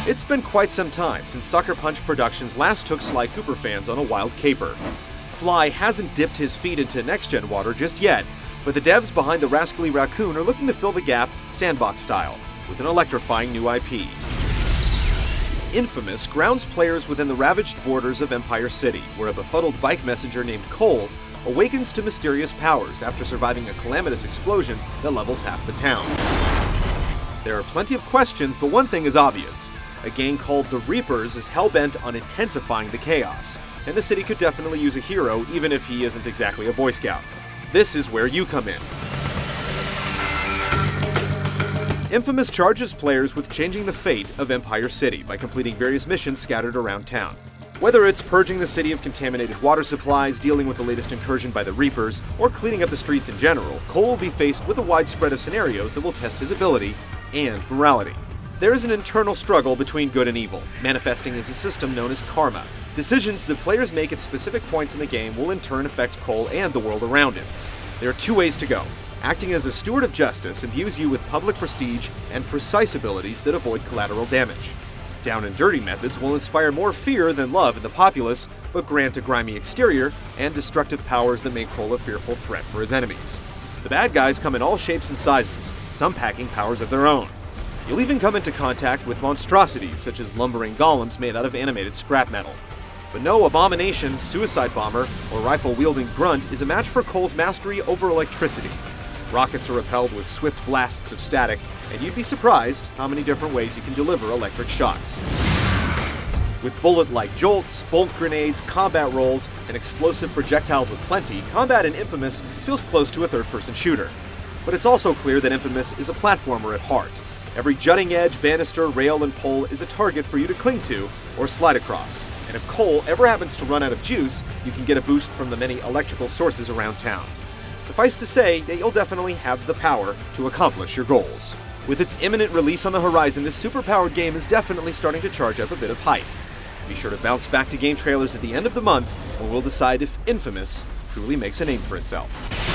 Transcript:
It's been quite some time since Sucker Punch Productions last took Sly Cooper fans on a wild caper. Sly hasn't dipped his feet into next-gen water just yet, but the devs behind the Rascally Raccoon are looking to fill the gap sandbox-style with an electrifying new IP. inFAMOUS grounds players within the ravaged borders of Empire City, where a befuddled bike messenger named Cole awakens to mysterious powers after surviving a calamitous explosion that levels half the town. There are plenty of questions, but one thing is obvious. A gang called the Reapers is hell-bent on intensifying the chaos, and the city could definitely use a hero even if he isn't exactly a Boy Scout. This is where you come in. inFAMOUS charges players with changing the fate of Empire City by completing various missions scattered around town. Whether it's purging the city of contaminated water supplies, dealing with the latest incursion by the Reapers, or cleaning up the streets in general, Cole will be faced with a wide spread of scenarios that will test his ability and morality. There is an internal struggle between good and evil, manifesting as a system known as karma. Decisions that players make at specific points in the game will in turn affect Cole and the world around him. There are two ways to go. Acting as a steward of justice imbues you with public prestige and precise abilities that avoid collateral damage. Down and dirty methods will inspire more fear than love in the populace, but grant a grimy exterior and destructive powers that make Cole a fearful threat for his enemies. The bad guys come in all shapes and sizes, some packing powers of their own. You'll even come into contact with monstrosities such as lumbering golems made out of animated scrap metal. But no abomination, suicide bomber, or rifle-wielding grunt is a match for Cole's mastery over electricity. Rockets are repelled with swift blasts of static, and you'd be surprised how many different ways you can deliver electric shocks. With bullet-like jolts, bolt grenades, combat rolls, and explosive projectiles aplenty, combat in inFAMOUS feels close to a third-person shooter. But it's also clear that inFAMOUS is a platformer at heart. Every jutting edge, banister, rail, and pole is a target for you to cling to or slide across. And if Cole ever happens to run out of juice, you can get a boost from the many electrical sources around town. Suffice to say that you'll definitely have the power to accomplish your goals. With its imminent release on the horizon, this super-powered game is definitely starting to charge up a bit of hype. Be sure to bounce back to game trailers at the end of the month, when we'll decide if inFAMOUS truly makes a name for itself.